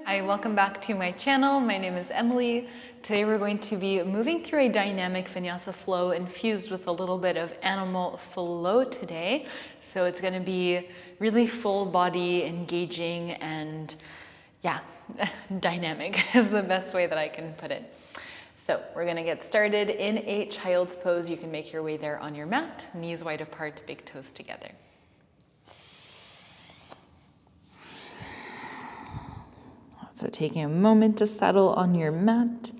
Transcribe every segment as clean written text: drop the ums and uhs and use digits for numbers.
Hi, welcome back to my channel. My name is Emilie. Today we're going to be moving through a dynamic vinyasa flow infused with a little bit of animal flow today. So it's going to be really full body engaging and dynamic is the best way that I can put it. So we're going to get started in a child's pose. You can make your way there on your mat, knees wide apart, big toes together. So taking a moment to settle on your mat.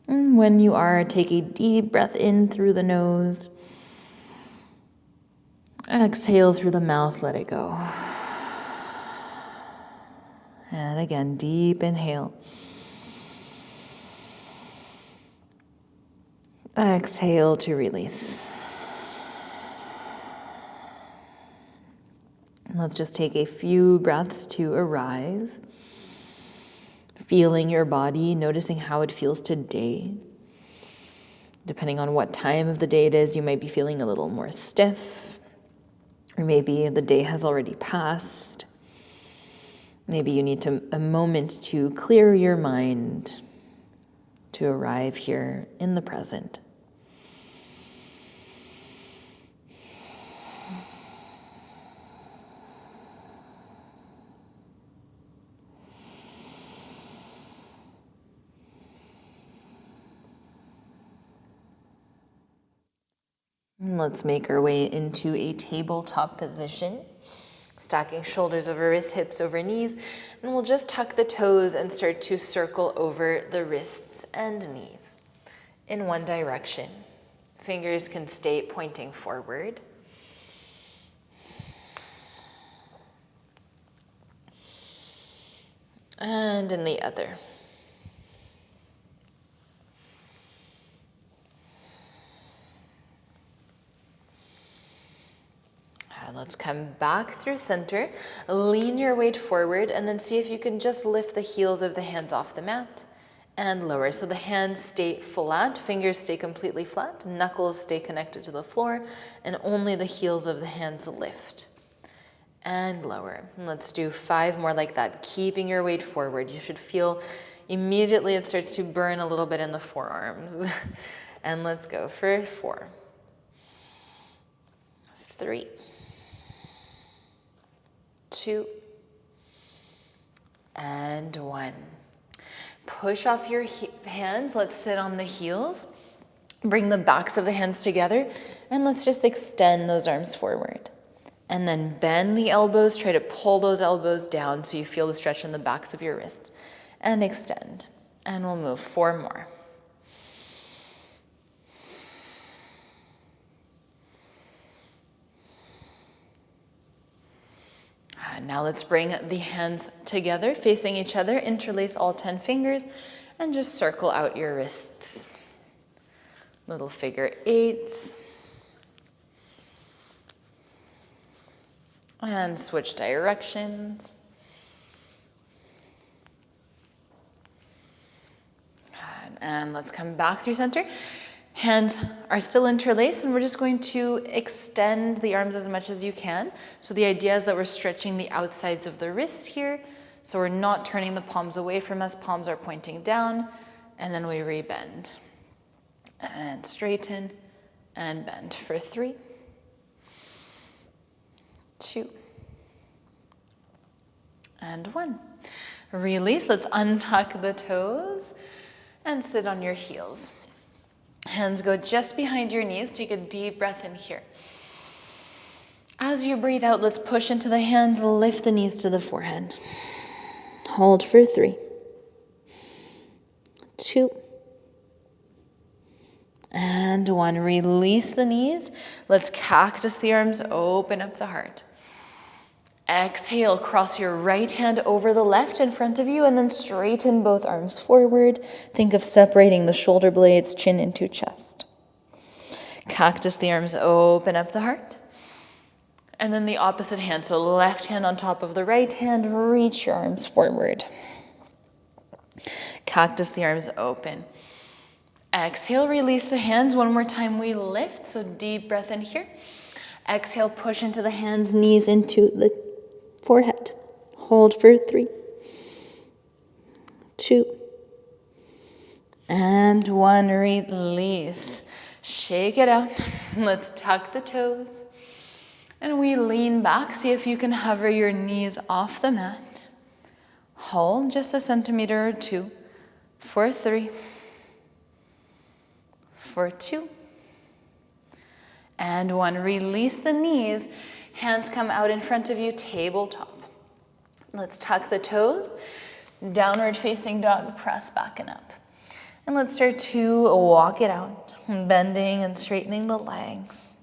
And when you are, take a deep breath in through the nose. Exhale through the mouth, let it go. And again, deep inhale. Exhale to release. And let's just take a few breaths to arrive. Feeling your body, noticing how it feels today. Depending on what time of the day it is, you might be feeling a little more stiff, or maybe the day has already passed. Maybe you need a moment to clear your mind to arrive here in the present. And let's make our way into a tabletop position. Stacking shoulders over wrists, hips over knees, and we'll just tuck the toes and start to circle over the wrists and knees in one direction. Fingers can stay pointing forward. And in the other. Let's come back through center, lean your weight forward, and then see if you can just lift the heels of the hands off the mat and lower. So the hands stay flat, fingers stay completely flat, knuckles stay connected to the floor, and only the heels of the hands lift. And lower. And let's do 5 more like that, keeping your weight forward. You should feel immediately it starts to burn a little bit in the forearms. And let's go for 4, 3, 2, and 1. Push off your hands. Let's sit on the heels. Bring the backs of the hands together, and let's just extend those arms forward. And then bend the elbows. Try to pull those elbows down so you feel the stretch in the backs of your wrists. And extend. And we'll move 4 more. Now let's bring the hands together, facing each other, interlace all 10 fingers, and just circle out your wrists. Little figure 8s. And switch directions. And let's come back through center. Hands are still interlaced, and we're just going to extend the arms as much as you can. So the idea is that we're stretching the outsides of the wrists here. So we're not turning the palms away from us. Palms are pointing down, and then we rebend. And straighten and bend for 3, 2, and 1. Release. Let's untuck the toes and sit on your heels. Hands go just behind your knees. Take a deep breath in here. As you breathe out, let's push into the hands, lift the knees to the forehead. Hold for 3, 2, and 1. Release the knees. Let's cactus the arms, open up the heart. Exhale, cross your right hand over the left in front of you, and then straighten both arms forward. Think of separating the shoulder blades, chin into chest. Cactus the arms, open up the heart. And then the opposite hand, so left hand on top of the right hand, reach your arms forward. Cactus the arms, open. Exhale, release the hands. One more time, we lift, so deep breath in here. Exhale, push into the hands, knees into the forehead. Hold for 3, 2, and 1. Release. Shake it out. Let's tuck the toes. And we lean back. See if you can hover your knees off the mat. Hold just a centimeter or 2 for 3, for 2, and 1. Release the knees. Hands come out in front of you, tabletop. Let's tuck the toes. Downward facing dog, press back and up. And let's start to walk it out, bending and straightening the legs.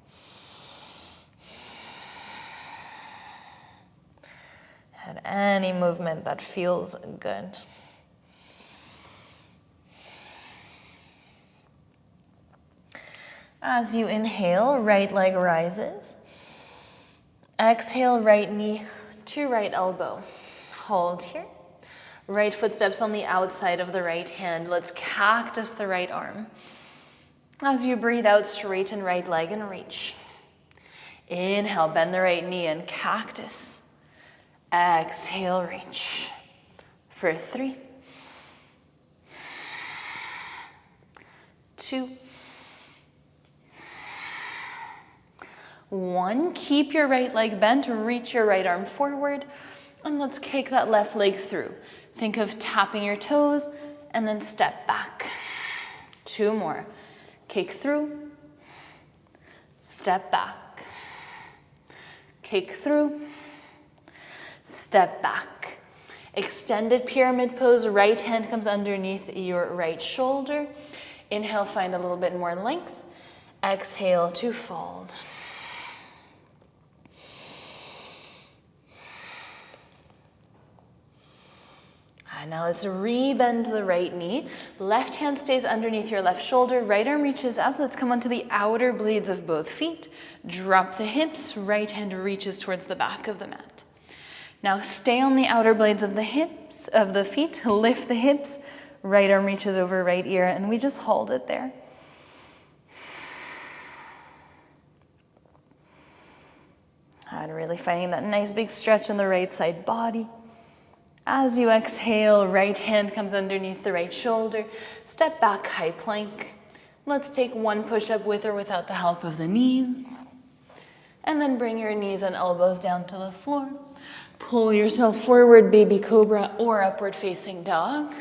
And any movement that feels good. As you inhale, right leg rises. Exhale, right knee to right elbow. Hold here. Right foot steps on the outside of the right hand. Let's cactus the right arm. As you breathe out, straighten right leg and reach. Inhale, bend the right knee and cactus. Exhale, reach. For 3, 2, 1. Keep your right leg bent, reach your right arm forward, and let's kick that left leg through. Think of tapping your toes and then step back. 2 more. Kick through, step back. Kick through, step back. Extended pyramid pose, right hand comes underneath your right shoulder. Inhale, find a little bit more length. Exhale to fold. Now let's re-bend the right knee. Left hand stays underneath your left shoulder. Right arm reaches up. Let's come onto the outer blades of both feet. Drop the hips. Right hand reaches towards the back of the mat. Now stay on the outer blades of the hips, of the feet. Lift the hips. Right arm reaches over right ear, and we just hold it there. And really finding that nice big stretch in the right side body. As you exhale, right hand comes underneath the right shoulder. Step back, high plank. Let's take 1 push-up with or without the help of the knees. And then bring your knees and elbows down to the floor. Pull yourself forward, baby cobra or upward facing dog.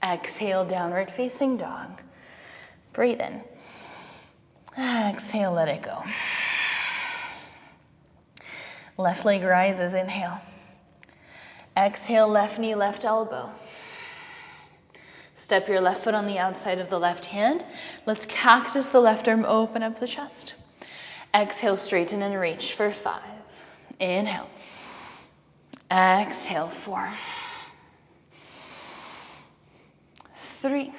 Exhale, downward facing dog. Breathe in. Exhale, let it go. Left leg rises, inhale. Exhale, left knee, left elbow. Step your left foot on the outside of the left hand. Let's cactus the left arm, open up the chest. Exhale, straighten and reach for 5. Inhale. Exhale, 4. 3.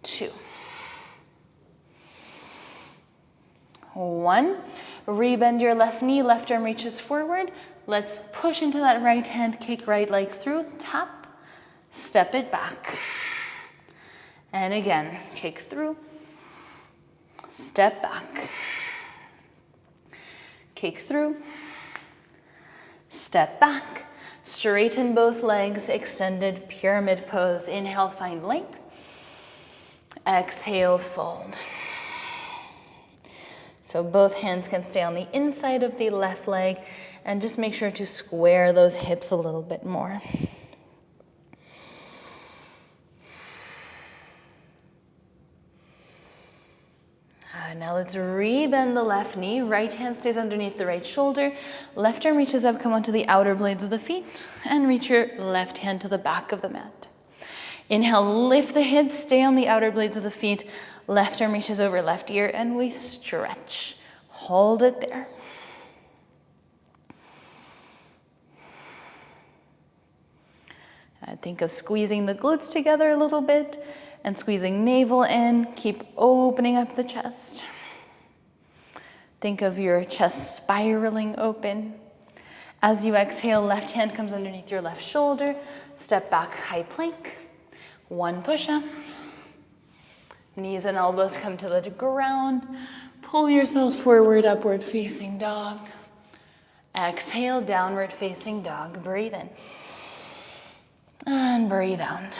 2. 1. Rebend your left knee, left arm reaches forward. Let's push into that right hand, kick right leg through, tap, step it back. And again, kick through, step back. Kick through, step back. Straighten both legs, extended pyramid pose. Inhale, find length. Exhale, fold. So both hands can stay on the inside of the left leg, and just make sure to square those hips a little bit more. Now let's rebend the left knee. Right hand stays underneath the right shoulder. Left arm reaches up, come onto the outer blades of the feet, and reach your left hand to the back of the mat. Inhale, lift the hips, stay on the outer blades of the feet. Left arm reaches over left ear, and we stretch. Hold it there. Think of squeezing the glutes together a little bit and squeezing navel in. Keep opening up the chest. Think of your chest spiraling open. As you exhale, left hand comes underneath your left shoulder. Step back, high plank. 1 push-up. Knees and elbows come to the ground. Pull yourself forward, upward facing dog. Exhale, downward facing dog. Breathe in. And breathe out.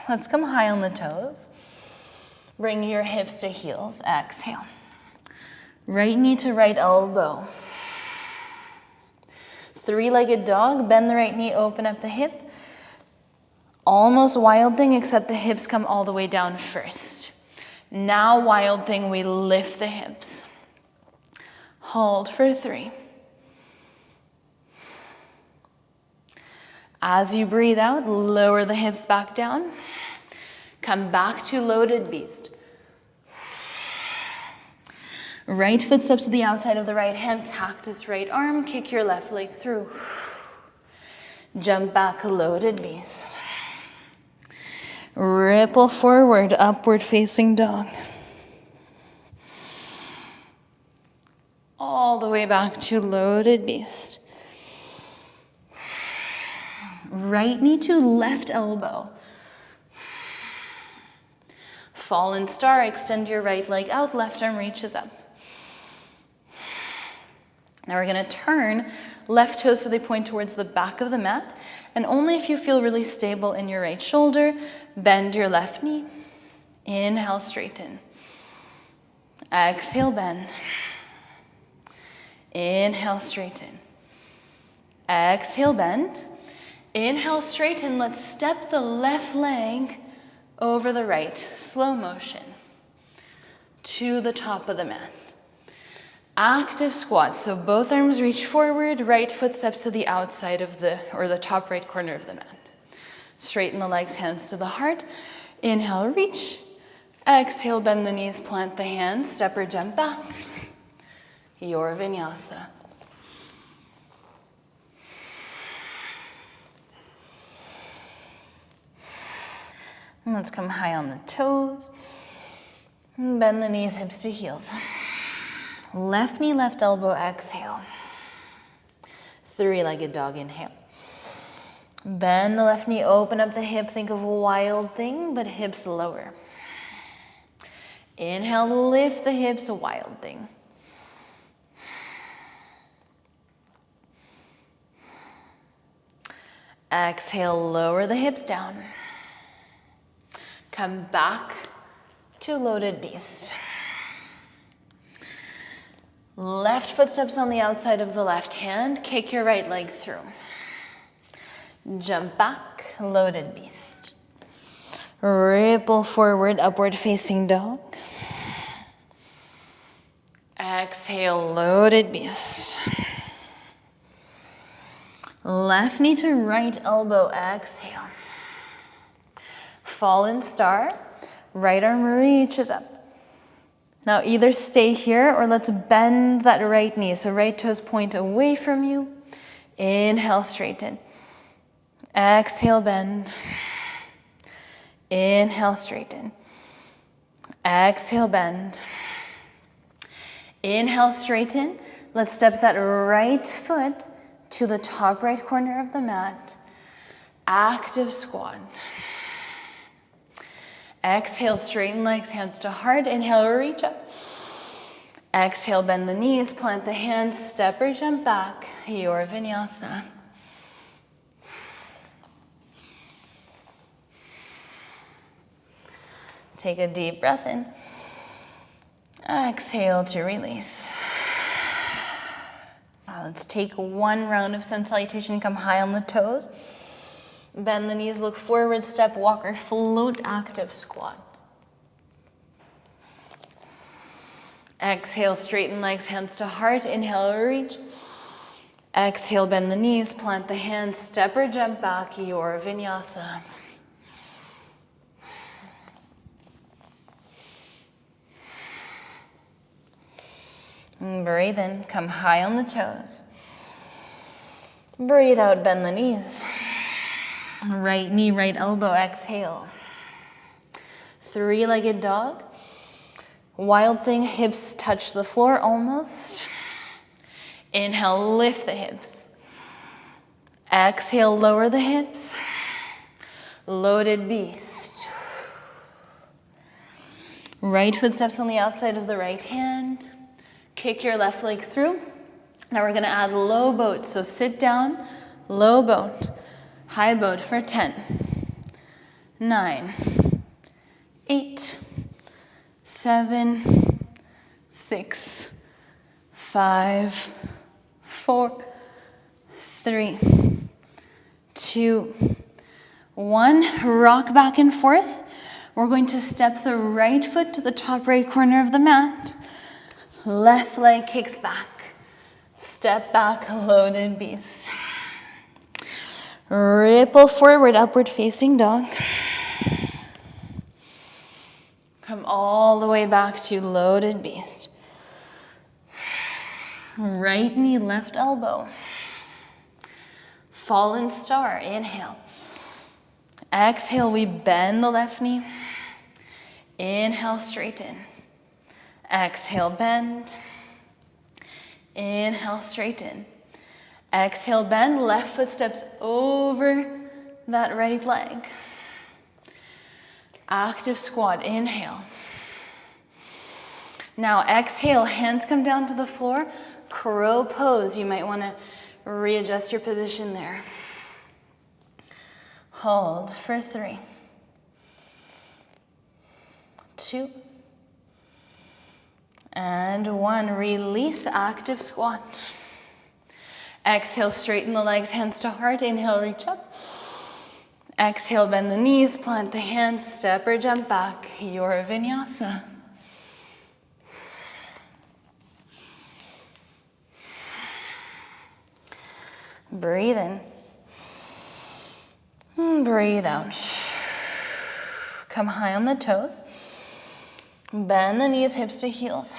Let's come high on the toes. Bring your hips to heels. Exhale. Right knee to right elbow. Three-legged dog. Bend the right knee, open up the hip. Almost wild thing, except the hips come all the way down first. Now wild thing, we lift the hips. Hold for 3. As you breathe out, lower the hips back down. Come back to loaded beast. Right foot steps to the outside of the right hand, cactus right arm, kick your left leg through. Jump back, loaded beast. Ripple forward, upward facing dog. All the way back to loaded beast. Right knee to left elbow. Fallen star, extend your right leg out, left arm reaches up. Now we're gonna turn left toes so they point towards the back of the mat, and only if you feel really stable in your right shoulder, bend your left knee. Inhale, straighten. Exhale, bend. Inhale, straighten. Exhale, bend. Inhale, straighten. Let's step the left leg over the right, slow motion, to the top of the mat. Active squat, so both arms reach forward, right foot steps to the outside of the top right corner of the mat. Straighten the legs, hands to the heart. Inhale, reach. Exhale, bend the knees, plant the hands, step or jump back. Your vinyasa. And let's come high on the toes. Bend the knees, hips to heels. Left knee, left elbow, exhale. Three-legged dog, inhale. Bend the left knee, open up the hip, think of a wild thing, but hips lower. Inhale, lift the hips, a wild thing. Exhale, lower the hips down. Come back to loaded beast. Left foot steps on the outside of the left hand. Kick your right leg through. Jump back, loaded beast. Ripple forward, upward facing dog. Exhale, loaded beast. Left knee to right elbow, exhale. Fallen star, right arm reaches up. Now either stay here or let's bend that right knee. So right toes point away from you. Inhale, straighten. Exhale, bend. Inhale, straighten. Exhale, bend. Inhale, straighten. Let's step that right foot to the top right corner of the mat. Active squat. Exhale, straighten legs, hands to heart. Inhale, reach up. Exhale, bend the knees, plant the hands, step or jump back. Your vinyasa. Take a deep breath in. Exhale to release. Now let's take one round of sun salutation. Come high on the toes. Bend the knees, look forward, step, walk or float, active squat. Exhale, straighten legs, hands to heart. Inhale, reach. Exhale, bend the knees, plant the hands, step or jump back, your vinyasa. Breathe in, come high on the toes. Breathe out, bend the knees. Right knee, right elbow, exhale. Three-legged dog. Wild thing, hips touch the floor almost. Inhale, lift the hips. Exhale, lower the hips. Loaded beast. Right foot steps on the outside of the right hand. Kick your left leg through. Now we're gonna add low boat. So sit down, low boat, high boat for 10, 9, 8, 7, 6, 5, 4, 3, 2, 1. Rock back and forth. We're going to step the right foot to the top right corner of the mat. Left leg kicks back. Step back, loaded beast. Ripple forward, upward facing dog. Come all the way back to loaded beast. Right knee, left elbow. Fallen star, inhale. Exhale, we bend the left knee. Inhale, straighten. Exhale, bend. Inhale, straighten. Exhale, bend. Left foot steps over that right leg. Active squat, inhale. Now exhale, hands come down to the floor. Crow pose, you might want to readjust your position there. Hold for 3, 2, and 1. Release, active squat. Exhale, straighten the legs, hands to heart. Inhale, reach up. Exhale, bend the knees, plant the hands, step or jump back. Your Vinyasa. Breathe in. Breathe out. Come high on the toes. Bend the knees, hips to heels.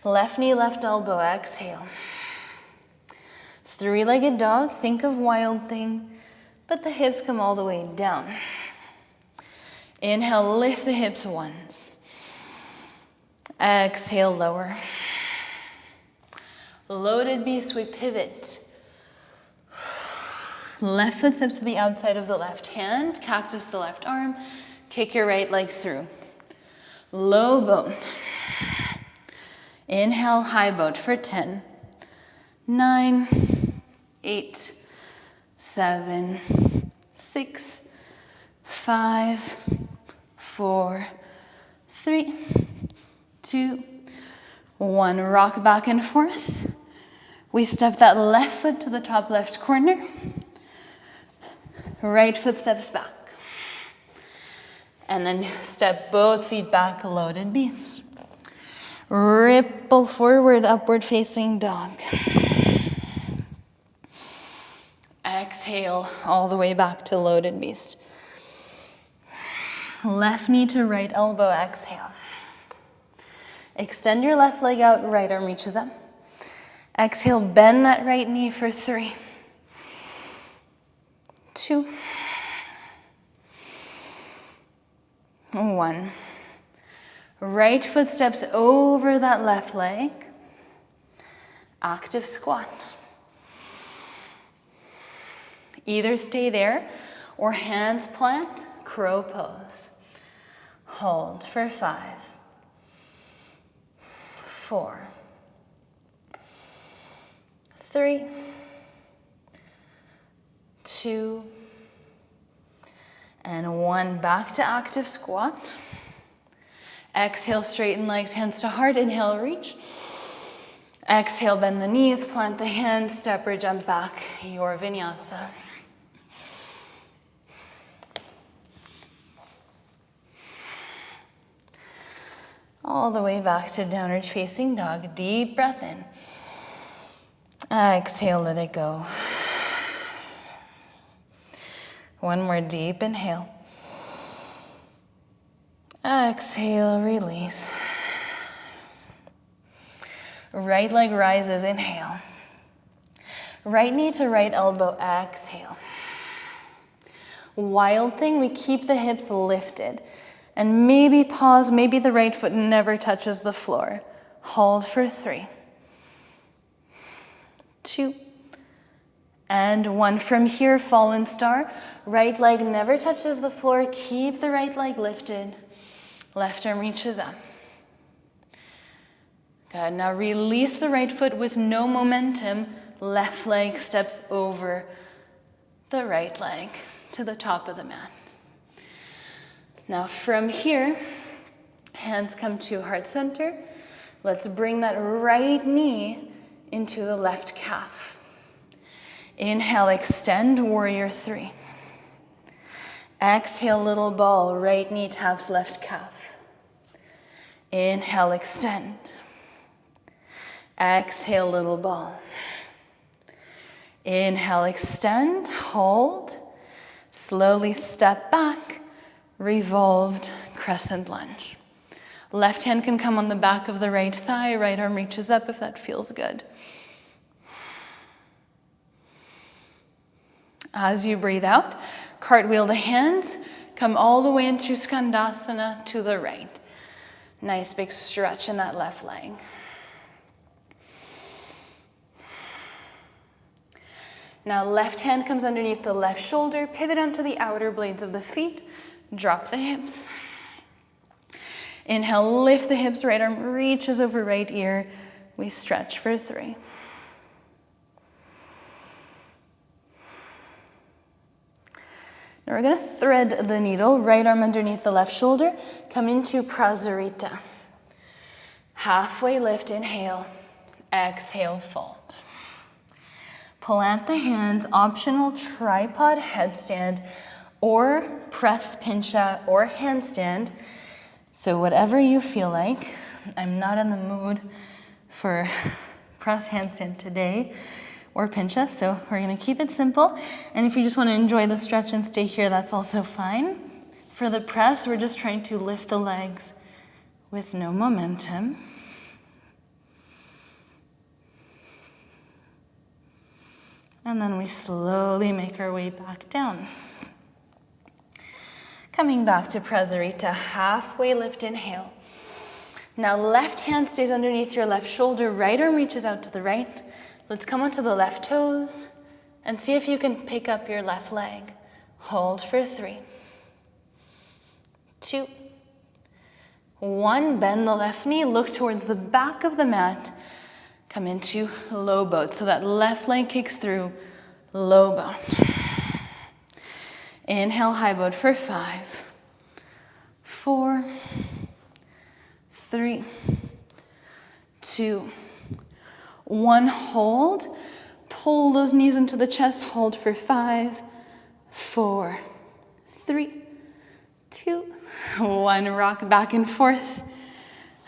Left knee, left elbow, exhale. Three-legged dog, think of Wild Thing, but the hips come all the way down. Inhale, lift the hips once. Exhale, lower. Loaded beast, we pivot. Left foot steps to the outside of the left hand, cactus the left arm, kick your right leg through. Low boat. Inhale, high boat for 10, 9, 8, 7, 6, 5, 4, 3, 2, 1. Rock back and forth. We step that left foot to the top left corner. Right foot steps back. And then step both feet back, loaded beast. Ripple forward, upward facing dog. Exhale all the way back to loaded beast. Left knee to right elbow, exhale. Extend your left leg out, right arm reaches up. Exhale, bend that right knee for 3, 2, 1. Right foot steps over that left leg. Active squat. Either stay there or hands plant, crow pose. Hold for 5, 4, 3, 2, and 1. Back to active squat. Exhale, straighten legs, hands to heart. Inhale, reach. Exhale, bend the knees, plant the hands, step or jump back. Your Vinyasa. All the way back to downward facing dog. Deep breath in. Exhale, let it go. One more deep inhale. Exhale, release. Right leg rises, inhale. Right knee to right elbow, exhale. Wild Thing, we keep the hips lifted. And maybe pause, maybe the right foot never touches the floor. Hold for 3, 2, and 1. From here, fallen star. Right leg never touches the floor. Keep the right leg lifted. Left arm reaches up. Good. Now release the right foot with no momentum. Left leg steps over the right leg to the top of the mat. Now from here, hands come to heart center. Let's bring that right knee into the left calf. Inhale, extend, warrior three. Exhale, little ball, right knee taps left calf. Inhale, extend. Exhale, little ball. Inhale, extend, hold. Slowly step back, revolved crescent lunge. Left hand can come on the back of the right thigh, right arm reaches up if that feels good. As you breathe out, cartwheel the hands, come all the way into Skandasana to the right. Nice big stretch in that left leg. Now left hand comes underneath the left shoulder, pivot onto the outer blades of the feet, drop the hips. Inhale, lift the hips, right arm reaches over right ear. We stretch for three. Now we're gonna thread the needle, right arm underneath the left shoulder, come into Prasarita. Halfway lift, inhale, exhale, fold. Plant the hands, optional tripod headstand, or press pincha or handstand. So whatever you feel like. I'm not in the mood for press handstand today or pincha, so we're gonna keep it simple. And if you just wanna enjoy the stretch and stay here, that's also fine. For the press, we're just trying to lift the legs with no momentum. And then we slowly make our way back down. Coming back to Prasarita, halfway lift, inhale. Now left hand stays underneath your left shoulder, right arm reaches out to the right. Let's come onto the left toes and see if you can pick up your left leg. Hold for 3, 2, 1. Bend the left knee, look towards the back of the mat. Come into low boat, so that left leg kicks through, low boat. Inhale, high boat for 5, 4, 3, 2, 1. Hold. Pull those knees into the chest. Hold for 5, 4, 3, 2, 1. Rock back and forth.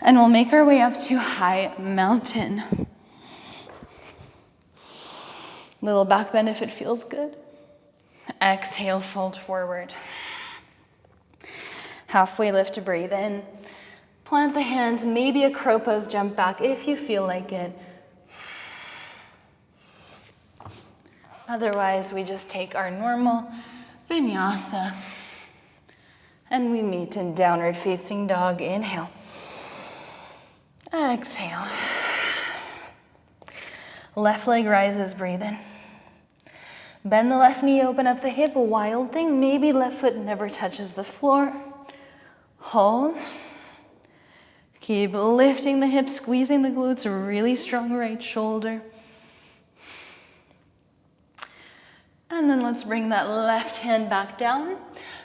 And we'll make our way up to high mountain. Little back bend if it feels good. Exhale, fold forward. Halfway lift to breathe in. Plant the hands, maybe a crow pose, jump back if you feel like it. Otherwise, we just take our normal Vinyasa and we meet in downward facing dog. Inhale. Exhale. Left leg rises, breathe in. Bend the left knee, open up the hip, a wild thing. Maybe left foot never touches the floor. Hold. Keep lifting the hips, squeezing the glutes, really strong right shoulder. And then let's bring that left hand back down.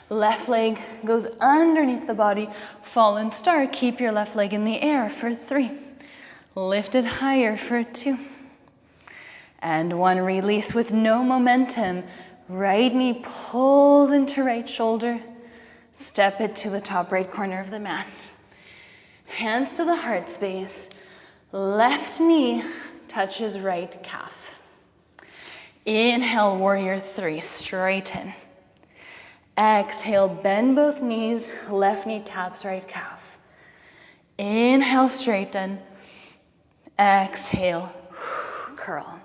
Left leg goes underneath the body. Fallen star, keep your left leg in the air for 3. Lift it higher for 2. And 1, release with no momentum. Right knee pulls into right shoulder. Step it to the top right corner of the mat. Hands to the heart space. Left knee touches right calf. Inhale, warrior 3, straighten. Exhale, bend both knees. Left knee taps right calf. Inhale, straighten. Exhale, curl.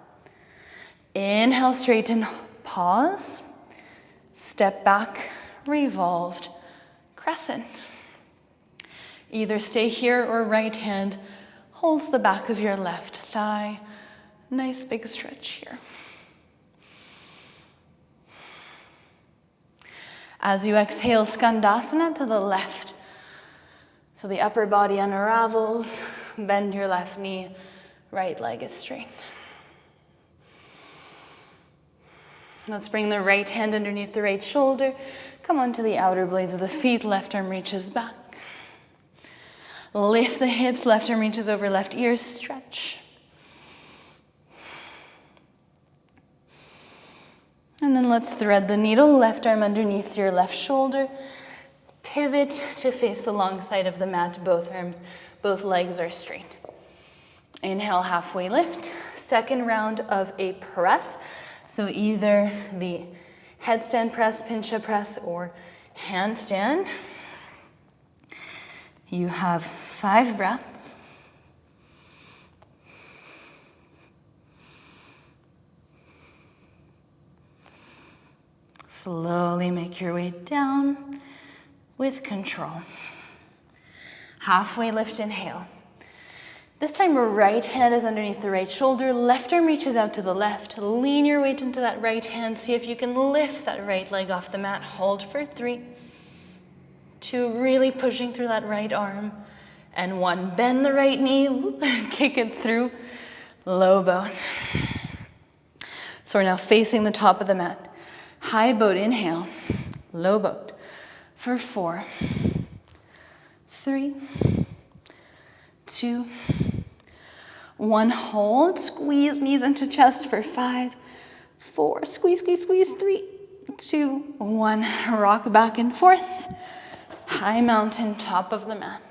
Inhale, straighten, pause. Step back, revolved, crescent. Either stay here or right hand holds the back of your left thigh. Nice big stretch here. As you exhale, Skandasana to the left. So the upper body unravels. Bend your left knee, right leg is straight. Let's bring the right hand underneath the right shoulder. Come onto the outer blades of the feet, left arm reaches back. Lift the hips, left arm reaches over left ear, stretch. And then let's thread the needle, left arm underneath your left shoulder. Pivot to face the long side of the mat, both arms, both legs are straight. Inhale, halfway lift. Second round of a press. So either the headstand press, pincha press, or handstand. You have 5 breaths. Slowly make your way down with control. Halfway lift, inhale. This time, right hand is underneath the right shoulder, left arm reaches out to the left. Lean your weight into that right hand. See if you can lift that right leg off the mat. Hold for 3, 2, really pushing through that right arm. And 1, bend the right knee, kick it through, low boat. So we're now facing the top of the mat. High boat, inhale, low boat for 4, 3, 2, 1, hold, squeeze knees into chest for 5, 4, squeeze, 3, 2, 1, rock back and forth, high mountain, top of the mat.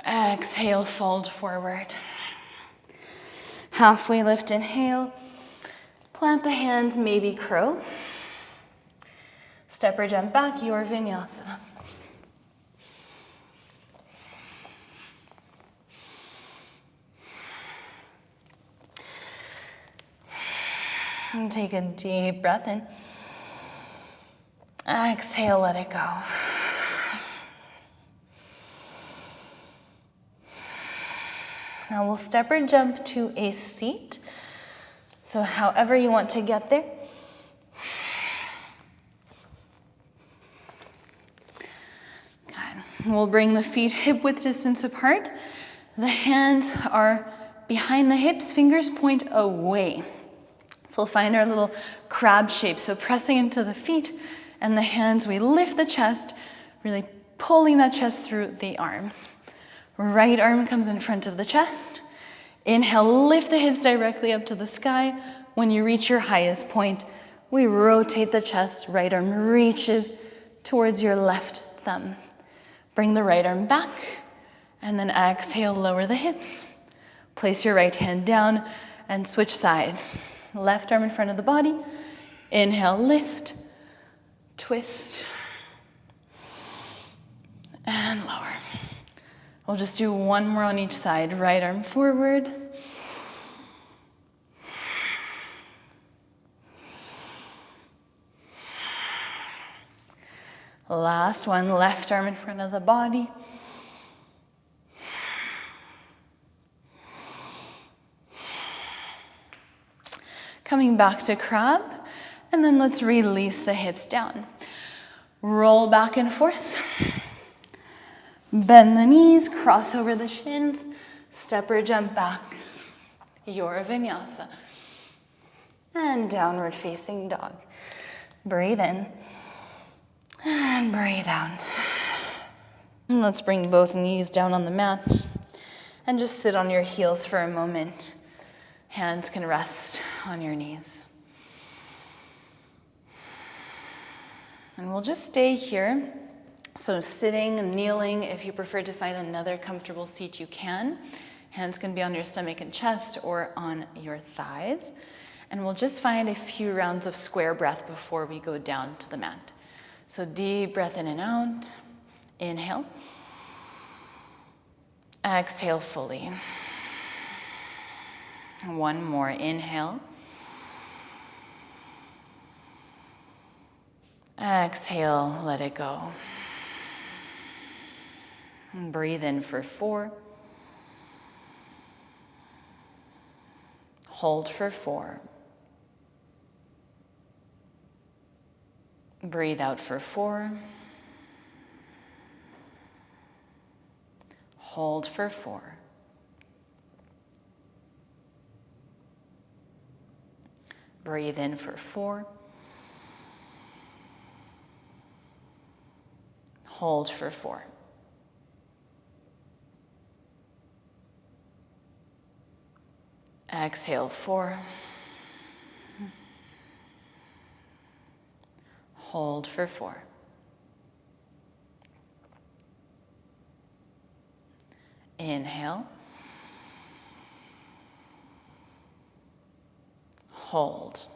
Exhale, fold forward. Halfway lift, inhale, plant the hands, maybe crow. Step or jump back, your vinyasa. And take a deep breath in. Exhale, let it go. Now we'll step or jump to a seat. So however you want to get there. Good. We'll bring the feet hip width distance apart. The hands are behind the hips, fingers point away. So we'll find our little crab shape. So pressing into the feet and the hands, we lift the chest, really pulling that chest through the arms. Right arm comes in front of the chest. Inhale, lift the hips directly up to the sky. When you reach your highest point, we rotate the chest. Right arm reaches towards your left thumb. Bring the right arm back, and then exhale, lower the hips. Place your right hand down and switch sides. Left arm in front of the body. Inhale, lift, twist, and lower. We'll just do 1 more on each side. Right arm forward. Last one, left arm in front of the body. Coming back to crab, and then let's release the hips down. Roll back and forth. Bend the knees, cross over the shins, step or jump back. Your vinyasa. And downward facing dog. Breathe in and breathe out. And let's bring both knees down on the mat and just sit on your heels for a moment. Hands can rest on your knees. And we'll just stay here. So sitting, kneeling, if you prefer to find another comfortable seat, you can. Hands can be on your stomach and chest or on your thighs. And we'll just find a few rounds of square breath before we go down to the mat. So deep breath in and out. Inhale. Exhale fully. 1 more. Inhale. Exhale, let it go. And breathe in for 4. Hold for 4. Breathe out for 4. Hold for 4. Breathe in for 4. Hold for 4. Exhale 4. Hold for 4. Inhale. Hold.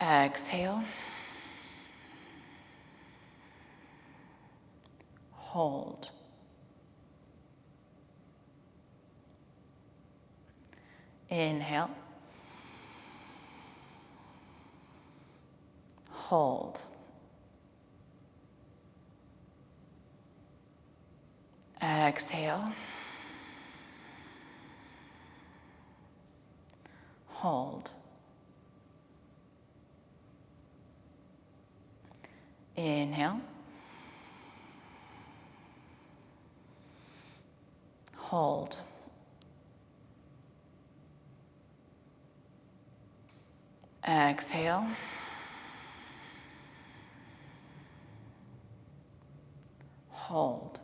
Exhale. Hold. Inhale. Hold. Exhale. Hold. Inhale. Hold. Exhale. Hold.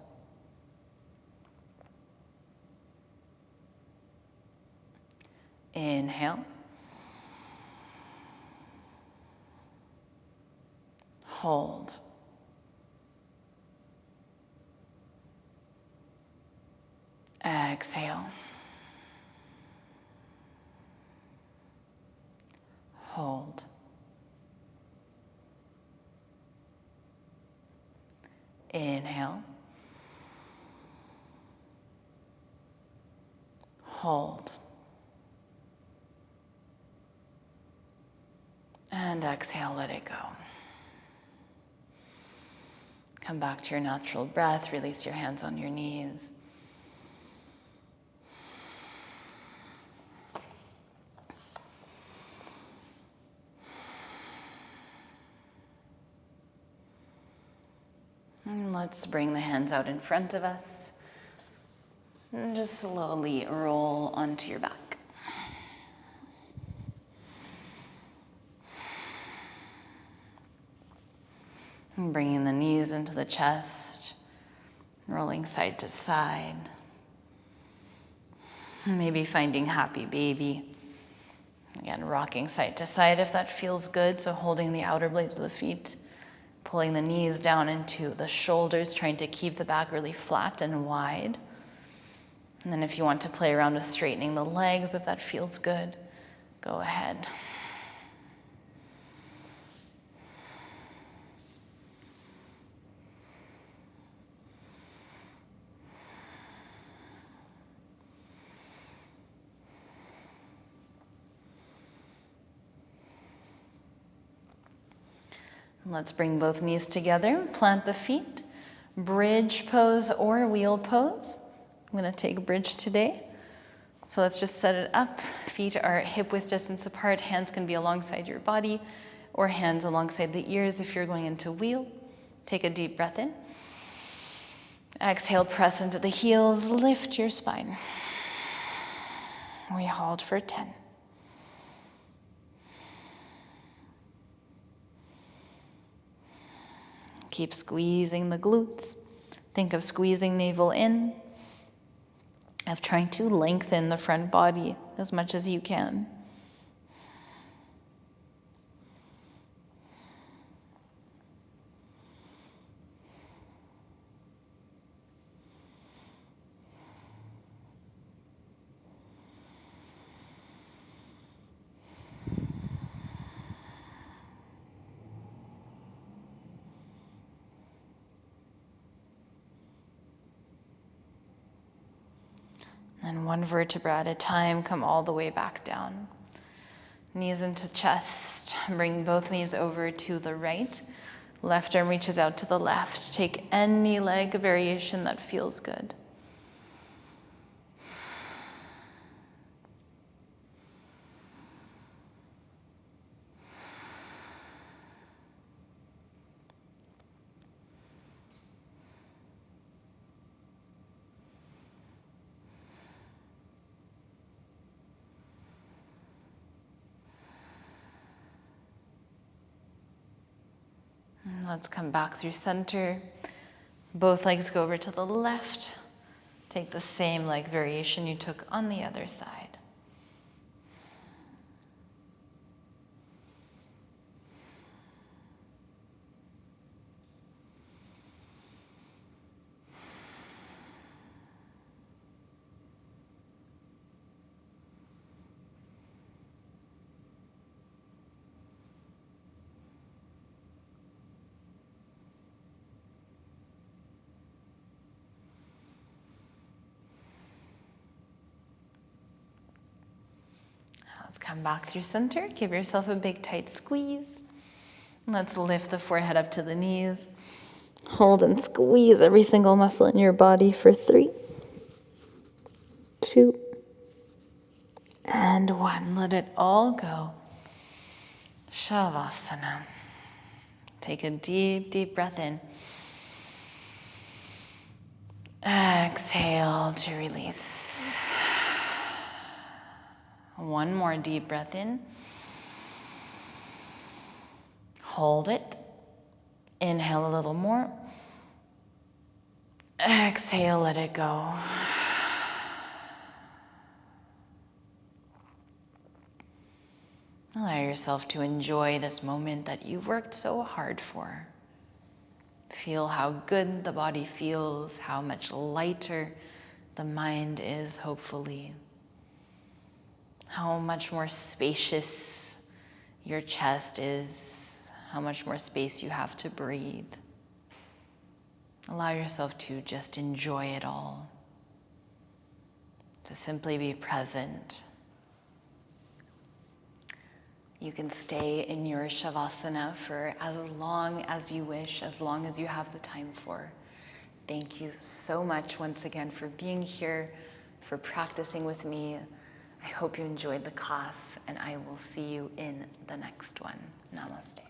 Inhale. Hold. Exhale. Hold. Inhale. Hold. And exhale, let it go. Come back to your natural breath. Release your hands on your knees. And let's bring the hands out in front of us. And just slowly roll onto your back. And bringing the knees into the chest, rolling side to side. Maybe finding happy baby. Again, rocking side to side if that feels good. So holding the outer blades of the feet, pulling the knees down into the shoulders, trying to keep the back really flat and wide. And then if you want to play around with straightening the legs, if that feels good, go ahead. Let's bring both knees together, plant the feet, bridge pose or wheel pose. I'm going to take bridge today. So let's just set it up. Feet are hip width distance apart. Hands can be alongside your body or hands alongside the ears if you're going into wheel. Take a deep breath in. Exhale, press into the heels, lift your spine. We hold for 10. Keep squeezing the glutes. Think of squeezing navel in, of trying to lengthen the front body as much as you can. And one vertebra at a time, come all the way back down. Knees into chest. Bring both knees over to the right. Left arm reaches out to the left. Take any leg variation that feels good. Let's come back through center. Both legs go over to the left. Take the same leg variation you took on the other side. Let's come back through center. Give yourself a big tight squeeze. Let's lift the forehead up to the knees. Hold and squeeze every single muscle in your body for 3, 2, and 1. Let it all go. Savasana. Take a deep, deep breath in. Exhale to release. One more deep breath in. Hold it. Inhale a little more. Exhale, let it go. Allow yourself to enjoy this moment that you've worked so hard for. Feel how good the body feels, how much lighter the mind is, hopefully. How much more spacious your chest is, how much more space you have to breathe. Allow yourself to just enjoy it all, to simply be present. You can stay in your Savasana for as long as you wish, as long as you have the time for. Thank you so much once again for being here, for practicing with me. I hope you enjoyed the class, and I will see you in the next one. Namaste.